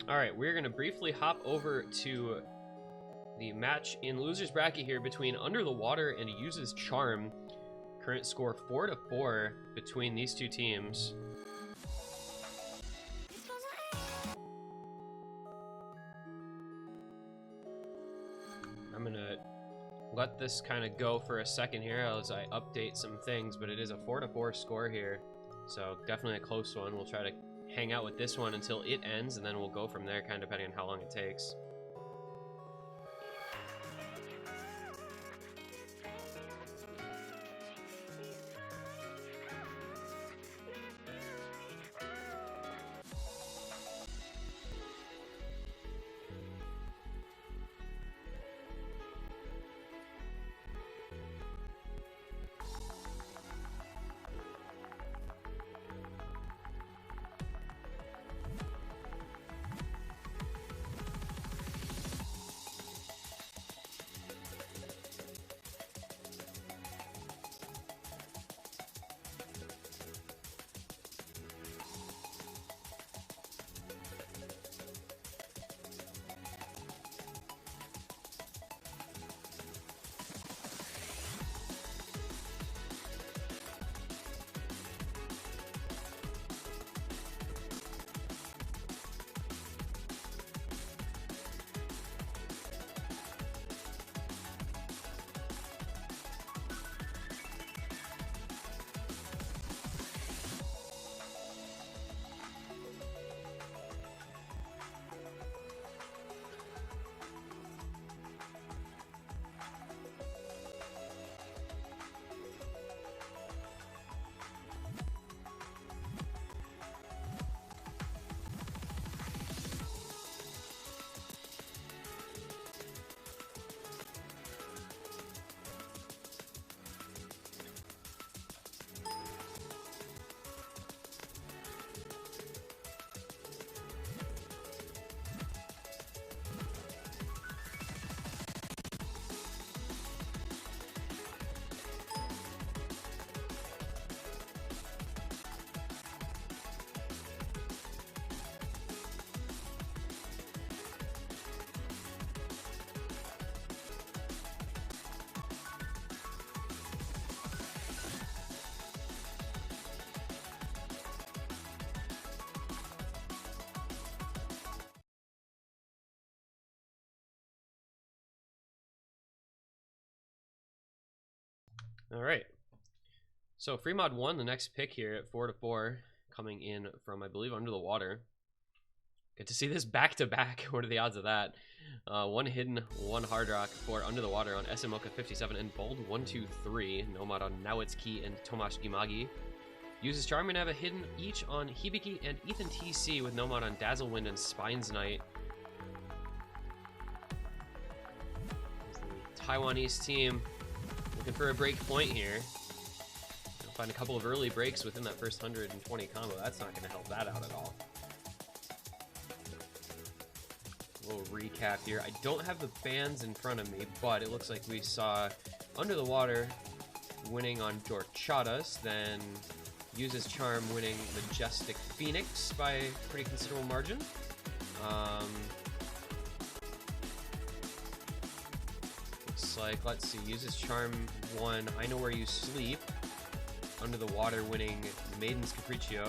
All right, we're gonna briefly hop over to the match in loser's bracket here between Under the Water and Uses Charm. Current score 4-4 between these two teams. I'm gonna let this kind of go for a second here as I update some things, but it is a 4-4 score here, so definitely a close one. We'll try to hang out with this one until it ends, and then we'll go from there, kind of depending on how long it takes. All right, so free mod won the next pick here at 4-4, coming in from, I believe, Under the Water. Get to see this back-to-back. What are the odds of that? One hidden, one hard rock for Under the Water on SMOka 57 and Bold 123. Nomad on Nowitski and Tomasz Gimagi. Uses Charm and have a hidden each on Hibiki and Ethan TC, with Nomad on Dazzlewind and Spines Knight. The Taiwanese team looking for a break point here. You'll find a couple of early breaks within that first 120 combo. That's not going to help that out at all. A little recap here. I don't have the bands in front of me, but it looks like we saw Under the Water winning on Dorchatas, then Uses Charm winning Majestic Phoenix by a pretty considerable margin. Like, let's see, Uses Charm won I Know Where You Sleep, Under the Water winning Maiden's Capriccio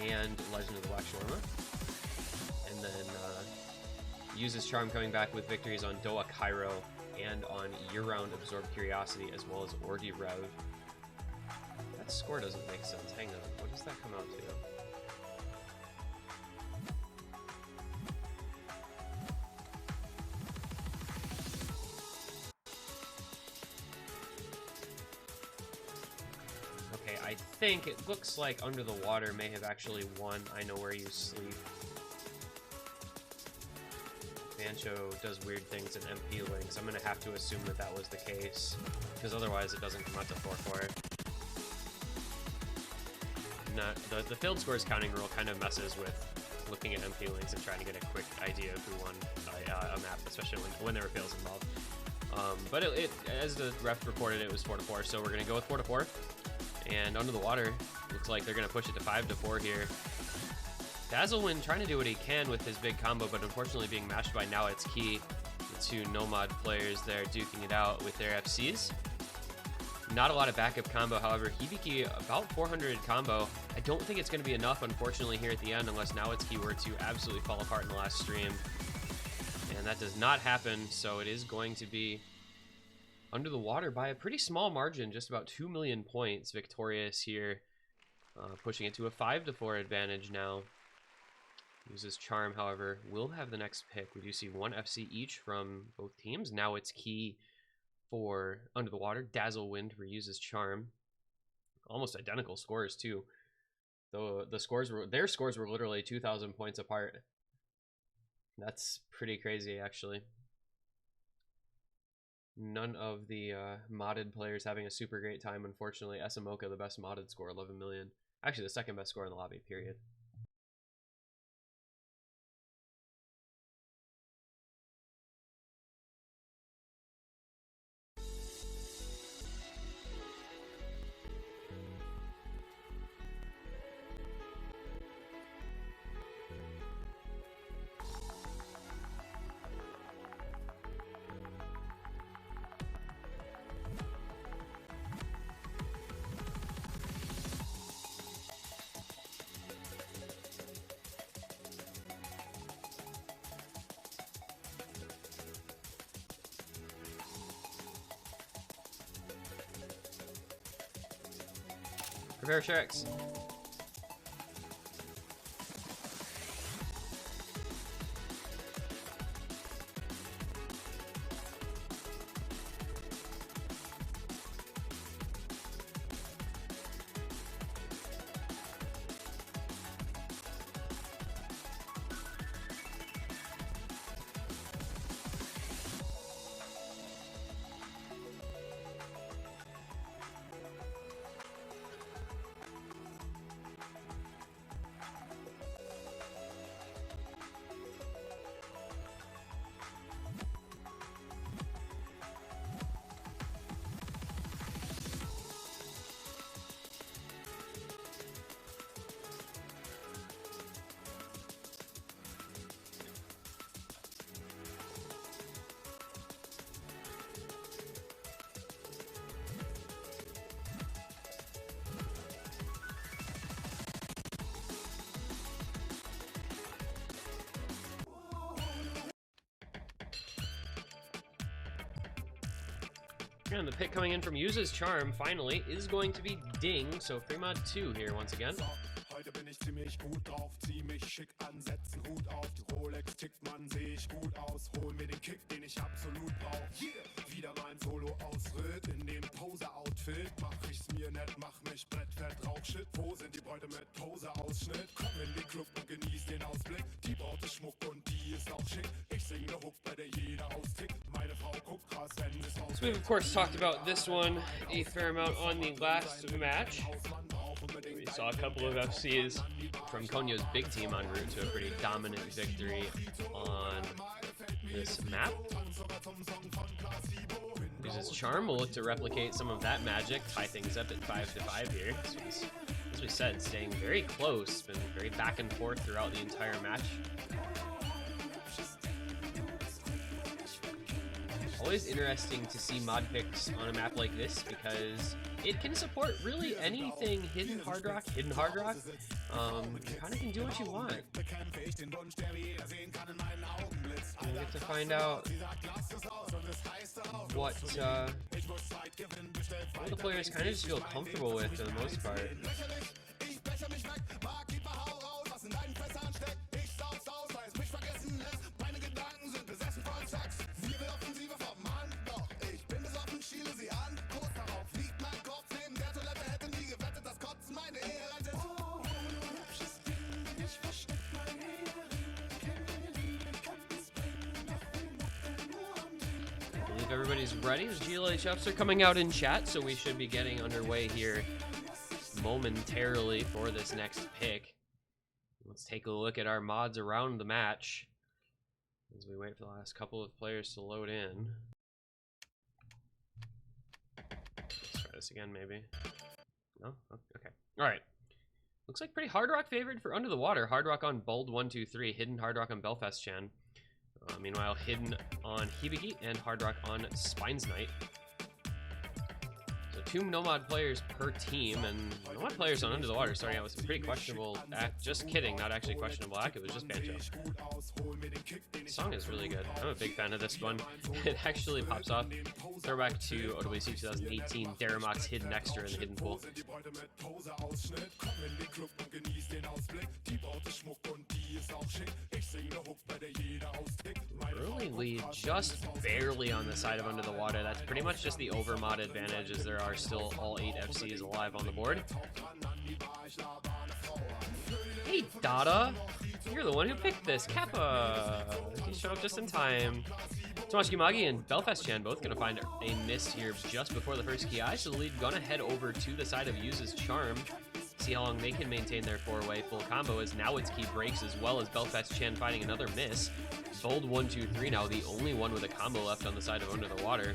and Legend of the Black Shawarma, and then Uses Charm coming back with victories on Doa Cairo and on year-round Absorb Curiosity, as well as Orgi Rev. That score doesn't make sense. Hang on, what does that come out to? I think it looks like Under the Water may have actually won I Know Where You Sleep. Bancho does weird things in MP links. I'm going to have to assume that that was the case, because otherwise it doesn't come out to 4-4. The failed scores counting rule kind of messes with looking at MP links and trying to get a quick idea of who won a map, especially when there were fails involved. But as the ref reported, it was 4-4, so we're going to go with 4-4. And Under the Water looks like they're going to push it to 5-4 here. Dazzlewind trying to do what he can with his big combo, but unfortunately being matched by Now It's Key. The two Nomad players there duking it out with their FCs. Not a lot of backup combo, however. Hibiki, about 400 combo. I don't think it's going to be enough, unfortunately, here at the end, unless Now It's Key were to absolutely fall apart in the last stream. And that does not happen, so it is going to be Under the Water by a pretty small margin, just about 2 million points, victorious here. Pushing it to a 5-4 advantage now. Uses Charm, however, will have the next pick. We do see one FC each from both teams. Now It's Key for Under the Water. Dazzlewind reuses Charm. Almost identical scores too. Though their scores were literally 2,000 points apart. That's pretty crazy, actually. None of the modded players having a super great time, unfortunately. Esamoka, the best modded score, 11 million. Actually, the second best score in the lobby, period. Prepare Sharks. And the pick coming in from Uses Charm, finally, is going to be Ding. So Fremod 2 here once again. Heute bin ich ziemlich gut drauf, zieh mich schick an, setz 'n Hut auf, die Rolex tickt, man, seh ich gut aus, hol mir den Kick, den ich absolut brauch. Yeah, wieder mein Solo-Ausritt, in dem Pose-Outfit, mach ich's mir nett, mach mich brettfett, Rauchshit, wo sind die Bräute mit Pose-Ausschnitt? Komm in den Club und genieß den Ausblick, die Braut ist Schmuck und die ist auch schick, ich sing ne Hook, bei der jeder austickt, meine Frau guckt krass, wenn es austickt. So we've of course talked about this one a fair amount on the last match. We saw a couple of FCs from Konyo's big team en route to a pretty dominant victory on this map. Uses Charm will look to replicate some of that magic, tie things up at 5-5 here. So he's, as we said, staying very close, been very back and forth throughout the entire match. Always interesting to see mod picks on a map like this because it can support really anything hidden hard rock. You kind of can do what you want. You get to find out what all the players kind of just feel comfortable with for the most part. Everybody's ready. The GLHFs are coming out in chat, so we should be getting underway here momentarily for this next pick. Let's take a look at our mods around the match as we wait for the last couple of players to load in. Let's try this again, maybe. No? Okay. All right. Looks like pretty Hard Rock favored for Under the Water. Hard Rock on Bold 123, Hidden Hard Rock on Belfast Chan. Meanwhile, Hidden on Hibiki and Hard Rock on Spines Knight. So 2 Nomad players per team, and Nomad players on Under the Water starting out with some pretty questionable act. Just kidding, not actually questionable act, it was just banjo. The song is really good. I'm a big fan of this one. It actually pops off. Throwback to OWC 2018, Daramox Hidden Extra in the Hidden Pool. Early lead, just barely on the side of Under the Water. That's pretty much just the overmod advantage, as there are still all 8 FCs alive on the board. Hey, Dada! You're the one who picked this. Kappa! He showed up just in time. Tomashiki Magi and Belfast Chan both going to find a miss here just before the first Ki, so the lead going to head over to the side of Uses Charm. See how long they can maintain their 4-way full combo, as now its Ki breaks, as well as Belfast Chan finding another miss. Bold 1-2-3 now, the only one with a combo left on the side of Under the Water.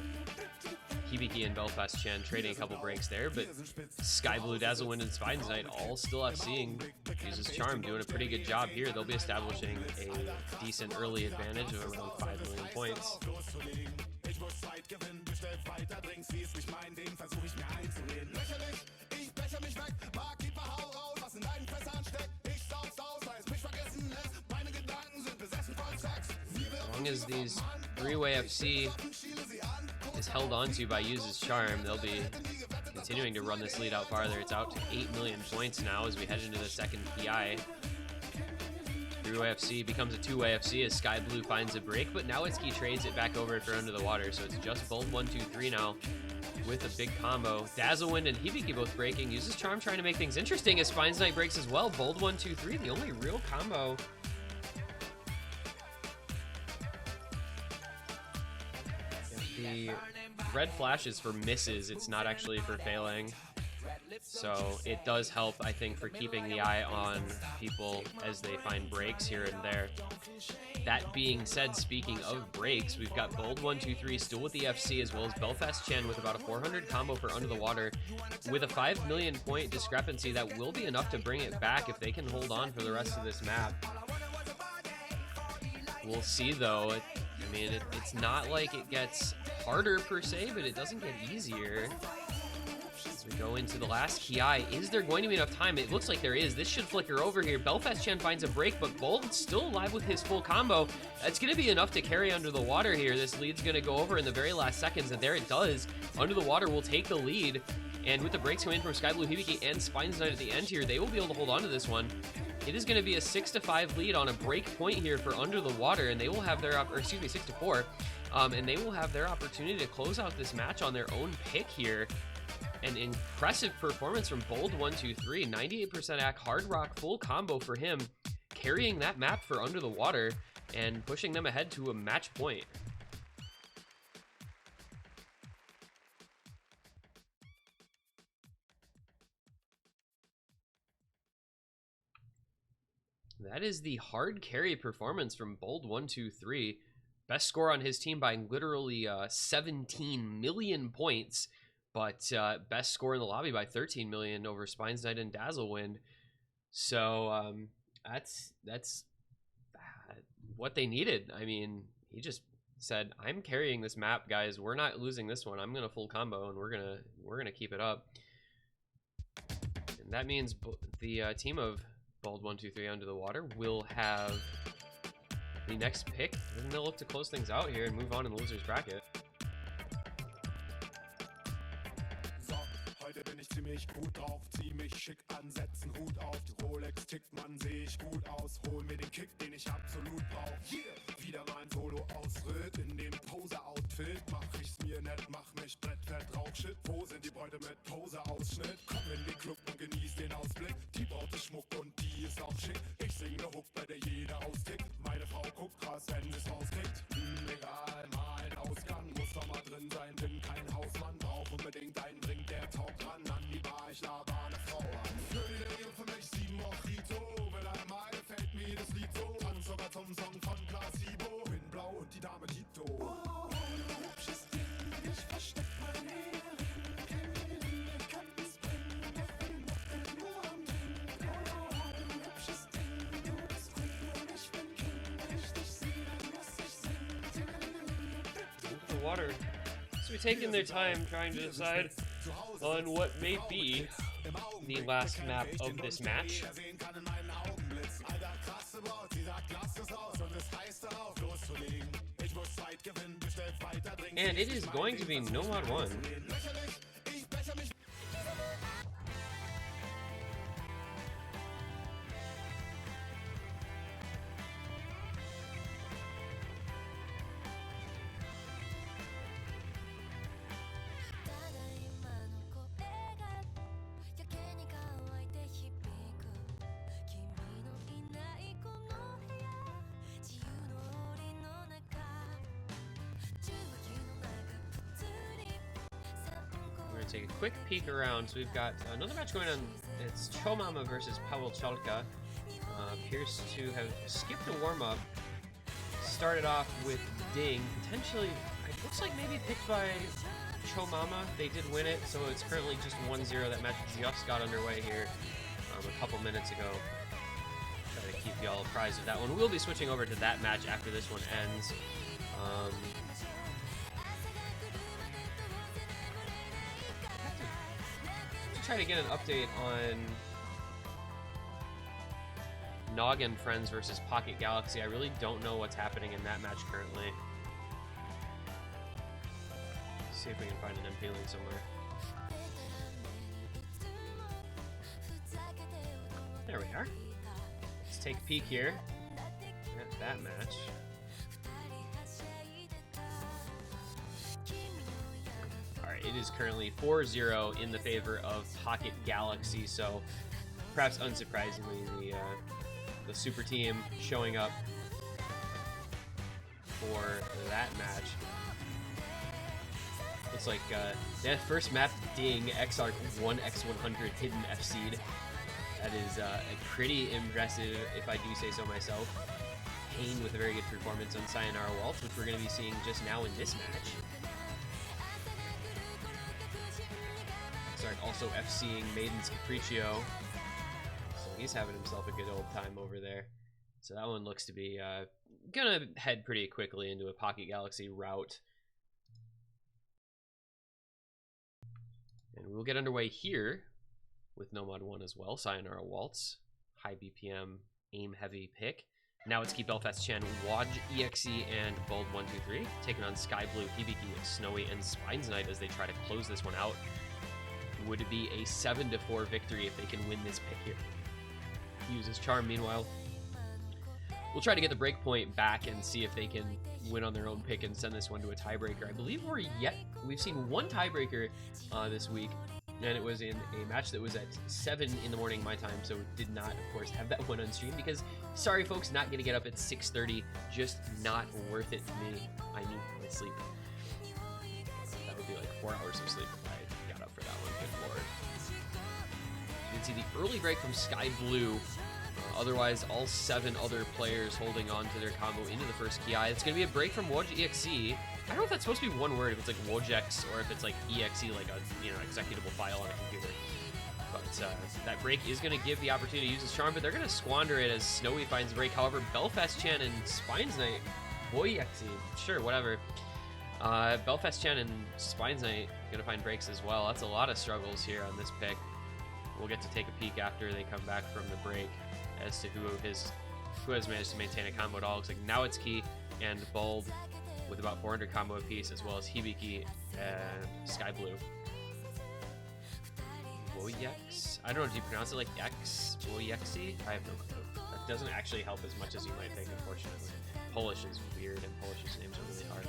Hibiki and Belfast Chan trading a couple breaks there, but Sky Blue, Dazzlewind, and Spines Knight all still FCing. Uses Charm doing a pretty good job here. They'll be establishing a decent early advantage of around 5 million points. As long as these 3-way FC is held onto by Uses Charm, they'll be continuing to run this lead out farther. It's out to 8 million points now as we head into the second PI. 3-way FC becomes a 2-way FC as Sky Blue finds a break, but now Itsuki trades it back over for Under the Water, so it's just Bold 1-2-3 now with a big combo. Dazzlewind and Hibiki both breaking. Uses Charm trying to make things interesting as Spines Knight breaks as well. Bold 1-2-3, the only real combo. The red flash is for misses, it's not actually for failing. So it does help, I think, for keeping the eye on people as they find breaks here and there. That being said, speaking of breaks, we've got Bold 1-2-3 still with the FC, as well as Belfast Chan with about a 400 combo for Under the Water, with a 5 million point discrepancy that will be enough to bring it back if they can hold on for the rest of this map. We'll see, though. I mean, it's not like it gets harder per se, but it doesn't get easier. As we go into the last Ki, is there going to be enough time? It looks like there is. This should flicker over here. Belfast Chan finds a break, but Bold's still alive with his full combo. That's going to be enough to carry Under the Water here. This lead's going to go over in the very last seconds, and there it does. Under the Water will take the lead, and with the breaks coming in from Sky Blue, Hibiki, and Spines Knight at the end here, they will be able to hold on to this one. It is going to be a 6-5 lead on a break point here for Under the Water, and they will have their, 6-4, and they will have their opportunity to close out this match on their own pick here. An impressive performance from Bold 1-2-3, 98% AC Hard Rock full combo for him, carrying that map for Under the Water and pushing them ahead to a match point. That is the hard carry performance from Bold 1-2-3. Best score on his team by literally 17 million points, but best score in the lobby by 13 million over Spines Knight and Dazzlewind. So that's what they needed. I mean, he just said, "I'm carrying this map, guys. We're not losing this one. I'm gonna full combo, and we're gonna keep it up." And that means the team of Bold 1-2-3 Under the Water will have the next pick, and they'll look to close things out here and move on in the loser's bracket. Ziemlich gut drauf, zieh mich schick an, setzen Hut auf, die Rolex tickt, man, seh ich gut aus, hol mir den Kick, den ich absolut brauch. Yeah, wieder mein Solo-Ausritt, in dem Pose-Outfit, mach ich's mir nett, mach mich brettfett, Rauchshit, wo sind die Bräute mit Pose-Ausschnitt? Komm in den Club und genieß den Ausblick, die Braut ist Schmuck und die ist auch schick, ich sing ne Hook, bei der jeder austickt, meine Frau guckt krass, wenn sie's rauskriegt, egal, mal ein Ausgang, muss doch mal drin sein, bin kein Hausmann, brauch unbedingt einen Drink, der taugt ran, ich laber eine Frau an. Für die Lady und für mich 7 Mojito. Wenn einem mal gefällt mir das Lied so. Tanz sogar zum Song von Placebo. Bin blau und die Dame Tito. Oh, hübsches Ding, ich versteck mein Heer. Kenn die Linie, kann es bringen. Doch bin nur am Ding. water. So we're taking their time trying to decide on what may be the last map of this match. And it is going to be Nomad 1. Take a quick peek around. So we've got another match going on. It's Chomama versus Paweł Chalka. Appears to have skipped a warm-up. Started off with Ding. Potentially, it looks like maybe picked by Chomama. They did win it, so it's currently just 1-0. That match just got underway here a couple minutes ago. Try to keep y'all apprised of that one. We'll be switching over to that match after this one ends. Try to get an update on Noggin Friends versus Pocket Galaxy. I really don't know what's happening in that match currently. See if we can find an MP link somewhere. There we are. Let's take a peek here at that match. It is currently 4-0 in the favor of Pocket Galaxy, so perhaps unsurprisingly, the super team showing up for that match. Looks like that first map, Ding, XR 1x100 hidden F seed. That is pretty impressive, if I do say so myself. Kane with a very good performance on Sayonara Waltz, which we're going to be seeing just now in this match. Also FCing Maiden's Capriccio, so he's having himself a good old time over there. So that one looks to be gonna head pretty quickly into a Pocket Galaxy route. And we'll get underway here with Nomad 1 as well. Sayonara Waltz, high BPM, aim heavy pick. Now it's Keep Belfast Chan, Wodge EXE, and Bold 123 taking on Sky Blue, Hibiki, Snowy, and Spines Knight as they try to close this one out. Would it be a 7-4 victory if they can win this pick here? Uses Charm, meanwhile. We'll try to get the break point back and see if they can win on their own pick and send this one to a tiebreaker. I believe we've seen one tiebreaker this week, and it was in a match that was at 7 in the morning my time, so did not, of course, have that one on stream because, sorry folks, not going to get up at 6:30. Just not worth it to me. I need my sleep. That would be like 4 hours of sleep if I got up for that one. Good lord. You can see the early break from Sky Blue. Otherwise, all 7 other players holding on to their combo into the first Ki. It's going to be a break from Wodge EXE. I don't know if that's supposed to be one word, if it's like Wojex or if it's like EXE, like a executable file on a computer. But that break is going to give the opportunity to use his charm, but they're going to squander it as Snowy finds the break. However, Belfast Chan and Spines Knight, EXE, sure, whatever. Belfast Chan and Spines Knight going to find breaks as well. That's a lot of struggles here on this pick. We'll get to take a peek after they come back from the break as to who has managed to maintain a combo at all. Looks like now it's Key and Bold with about 400 combo apiece, as well as Hibiki and Sky Blue. Woyex? I don't know, do you pronounce it like X? Woyexe? I have no clue. That doesn't actually help as much as you might think, unfortunately. Polish is weird, and Polish's names are really hard.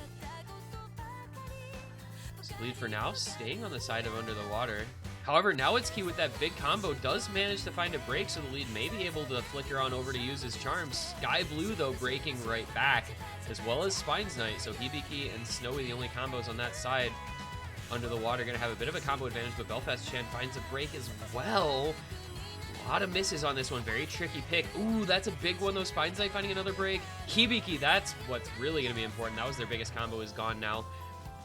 So lead for now, staying on the side of Under the Water. However, now it's Key with that big combo does manage to find a break, so the lead may be able to flicker on over to use his charms. Sky Blue, though, breaking right back, as well as Spines Knight. So Hibiki and Snowy, the only combos on that side. Under the Water going to have a bit of a combo advantage, but Belfast Chan finds a break as well. A lot of misses on this one. Very tricky pick. Ooh, that's a big one, though. Spines Knight finding another break. Hibiki, that's what's really going to be important. That was their biggest combo, is gone now.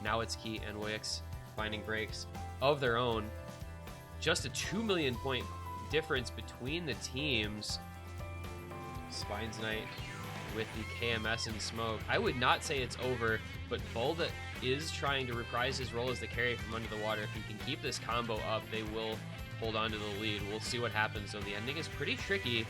Now it's Key and Woyex finding breaks of their own. Just a 2 million point difference between the teams. Spines Knight with the KMS and smoke. I would not say it's over, but Bold is trying to reprise his role as the carry from under the water. If he can keep this combo up, they will hold on to the lead. We'll see what happens, though. The ending is pretty tricky,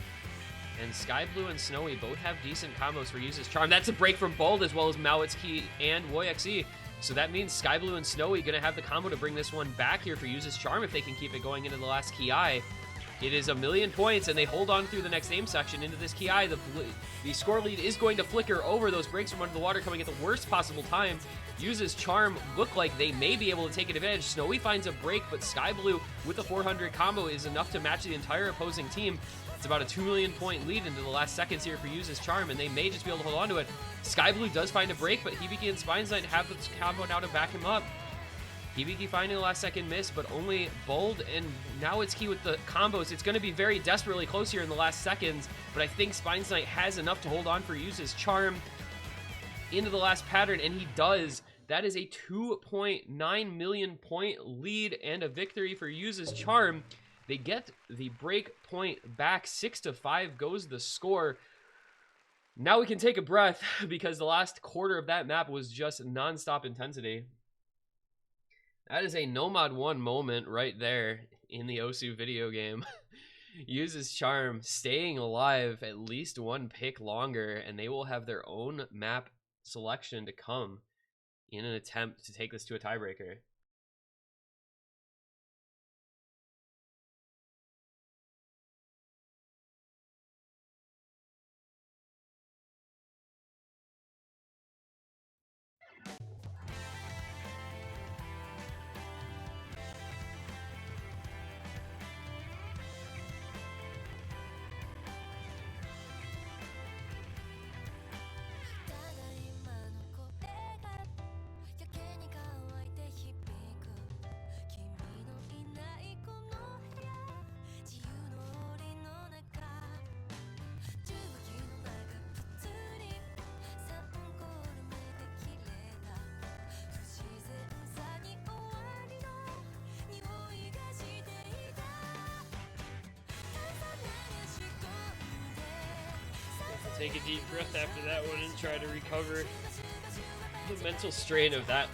and Sky Blue and Snowy both have decent combos for Uses Charm. That's a break from Bold as well as Mawitsuki and Woyxe. So that means Sky Blue and Snowy going to have the combo to bring this one back here for Uses Charm if they can keep it going into the last Ki. It is 1,000,000 points, and they hold on through the next aim section into this Ki. The score lead is going to flicker over. Those breaks from under the water coming at the worst possible time. Uses Charm look like they may be able to take advantage. Snowy finds a break, but Sky Blue with the 400 combo is enough to match the entire opposing team. It's about a 2,000,000 point lead into the last seconds here for Uses Charm, and they may just be able to hold on to it. Sky Blue does find a break, but Hibiki and Spines Knight have the combo now to back him up. Hibiki finding the last second miss, but only Bold, and now it's Key with the combos. It's going to be very desperately close here in the last seconds, but I think Spines Knight has enough to hold on for Uses Charm into the last pattern, and he does. That is a 2.9 million point lead and a victory for Uses Charm. They get the break point back. 6-5 goes the score. Now we can take a breath because the last quarter of that map was just non-stop intensity. That is a Nomad 1 moment right there in the Osu video game. Uses Charm staying alive at least one pick longer, and they will have their own map selection to come in an attempt to take this to a tiebreaker. Take a deep breath after that one and try to recover. The mental strain of that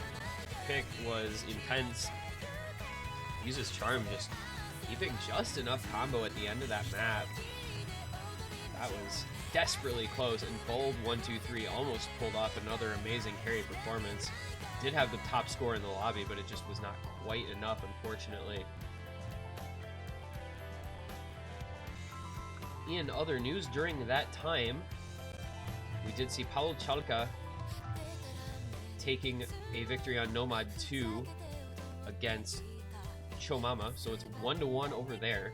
pick was intense. Uses Charm just keeping just enough combo at the end of that map. That was desperately close, and Bold 1-2-3 almost pulled off another amazing carry performance. Did have the top score in the lobby, but it just was not quite enough, unfortunately. In other news, during that time, we did see Paulo Chalka taking a victory on Nomad 2 against Chomama, so it's 1-1 over there.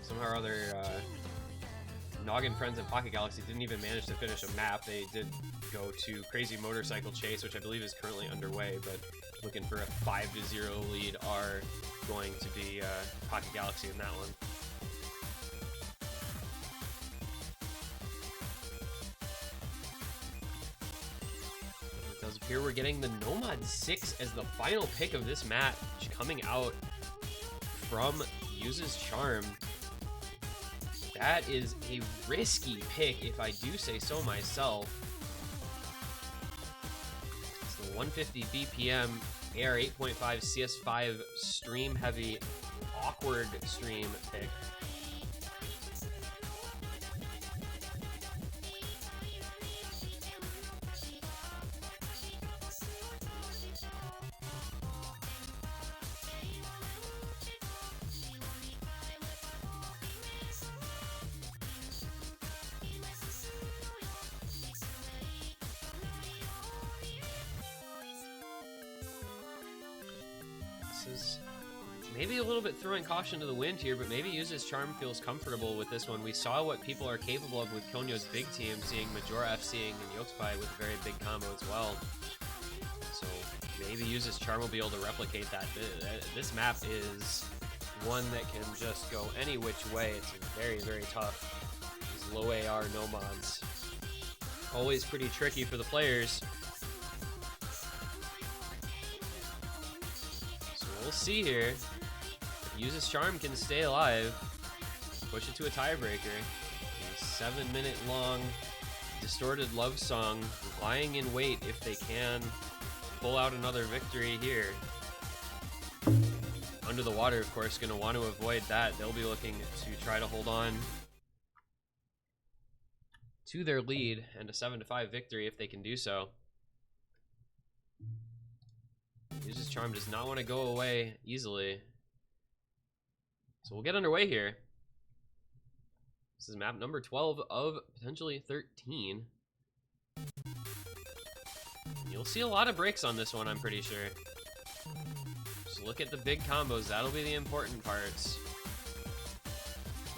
Somehow or other, Noggin Friends and Pocket Galaxy didn't even manage to finish a map. They did go to Crazy Motorcycle Chase, which I believe is currently underway, but looking for a 5-0 lead are going to be Pocket Galaxy in that one. It does appear we're getting the Nomad 6 as the final pick of this match, coming out from Uses Charm. That is a risky pick, if I do say so myself. It's the 150 BPM AR 8.5 CS5 stream heavy awkward stream pick. Is maybe a little bit throwing caution to the wind here, but maybe Uses Charm feels comfortable with this one. We saw what people are capable of with Konyo's big team, seeing Majora F-seeing and Yoxpai with a very big combo as well. So maybe Uses Charm will be able to replicate that. This map is one that can just go any which way. It's very, very tough. These low AR Nomads. Always pretty tricky for the players. We'll see here if Uses Charm can stay alive. push it to a tiebreaker. A 7-minute long distorted love song, lying in wait if they can pull out another victory here. Under the Water, of course, going to want to avoid that. They'll be looking to try to hold on to their lead and a 7-5 victory if they can do so. Uses Charm does not want to go away easily. So we'll get underway here. This is map number 12 of potentially 13. You'll see a lot of breaks on this one, I'm pretty sure. Just look at the big combos. That'll be the important parts.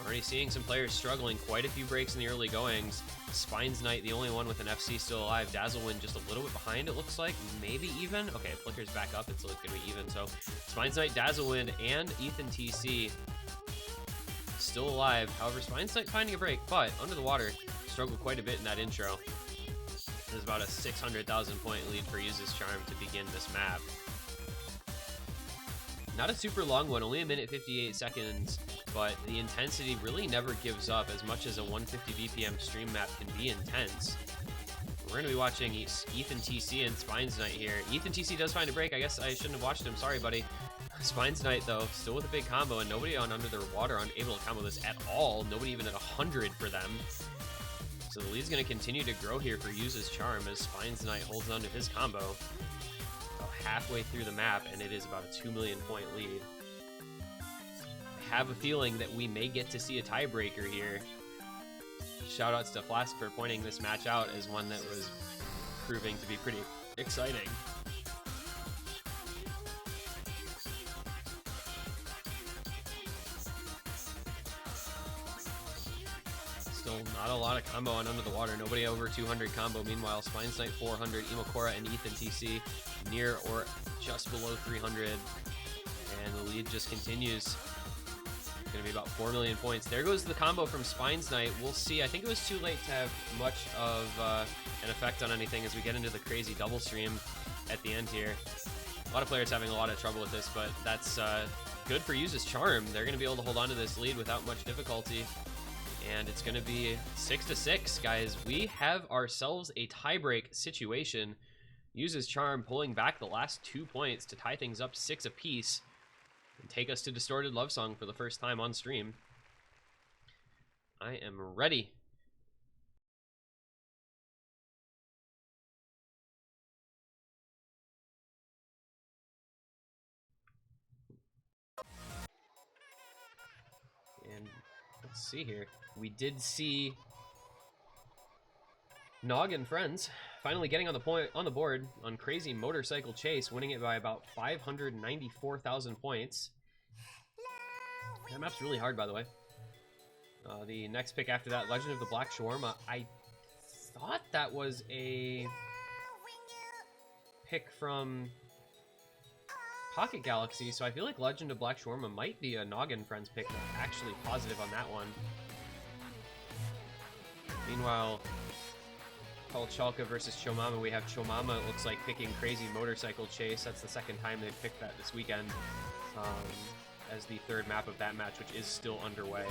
Already seeing some players struggling. Quite a few breaks in the early goings. Spines Knight, the only one with an FC still alive. Dazzlewind just a little bit behind, it looks like. Maybe even? Okay, Flicker's back up. It's going to be even. So Spines Knight, Dazzlewind, and Ethan TC still alive. However, Spines Knight finding a break, but Under the Water struggled quite a bit in that intro. There's about a 600,000 point lead for Uses Charm to begin this map. Not a super long one, only 1:58 seconds, but the intensity really never gives up as much as a 150 BPM stream map can be intense. We're going to be watching Ethan TC and Spines Knight here. Ethan TC does find a break. I guess I shouldn't have watched him. Sorry, buddy. Spines Knight, though, still with a big combo, and nobody on Under the Water unable to combo this at all. Nobody even at 100 for them. So the lead's going to continue to grow here for Uses Charm as Spines Knight holds on to his combo. About halfway through the map, and it is about a 2 million point lead. I have a feeling that we may get to see a tiebreaker here. Shoutouts to Flask for pointing this match out as one that was proving to be pretty exciting. Still not a lot of combo on Under the Water. Nobody over 200 combo. Meanwhile, Spines Knight 400, Imokora and Ethan TC near or just below 300. And the lead just continues. Going to be about 4 million points. There goes the combo from Spines Knight. We'll see. I think it was too late to have much of an effect on anything as we get into the crazy double stream at the end here. A lot of players having a lot of trouble with this, but that's good for Uses Charm. They're going to be able to hold on to this lead without much difficulty. And it's going to be 6-6, guys. We have ourselves a tiebreak situation. Uses Charm pulling back the last 2 points to tie things up 6 apiece and take us to Distorted Love Song for the first time on stream. I am ready. And let's see here. We did see Nog and Friends finally getting on the board on Crazy Motorcycle Chase, winning it by about 594,000 points. That map's really hard, by the way. The next pick after that, Legend of the Black Shawarma. I thought that was a pick from Pocket Galaxy, so I feel like Legend of Black Shawarma might be a Nog and Friends pick. I'm actually positive on that one. Meanwhile, called Chalka versus Chomama, we have Chomama, it looks like, picking Crazy Motorcycle Chase. That's the second time they've picked that this weekend as the third map of that match, which is still underway.